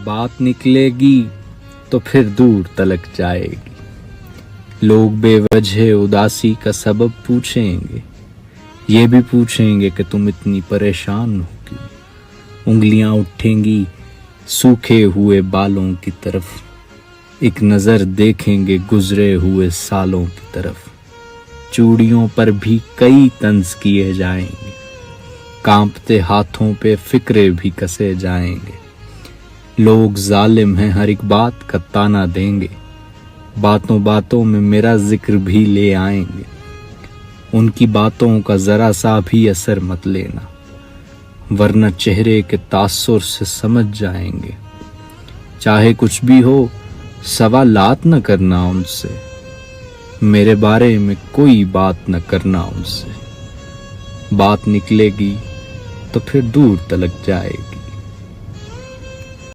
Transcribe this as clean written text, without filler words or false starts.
बात निकलेगी तो फिर दूर तलक जाएगी। लोग बेवजह उदासी का सबब पूछेंगे, ये भी पूछेंगे कि तुम इतनी परेशान हो क्यों। उंगलियां उठेंगी सूखे हुए बालों की तरफ, एक नज़र देखेंगे गुजरे हुए सालों की तरफ। चूड़ियों पर भी कई तंज किए जाएंगे, कांपते हाथों पे फिक्रे भी कसे जाएंगे। लोग जालिम हैं हर एक बात का ताना देंगे, बातों बातों में मेरा जिक्र भी ले आएंगे। उनकी बातों का जरा सा भी असर मत लेना, वरना चेहरे के तासुर से समझ जाएंगे। चाहे कुछ भी हो सवालात न करना उनसे, मेरे बारे में कोई बात न करना उनसे। बात निकलेगी तो फिर दूर तलक जाएगी।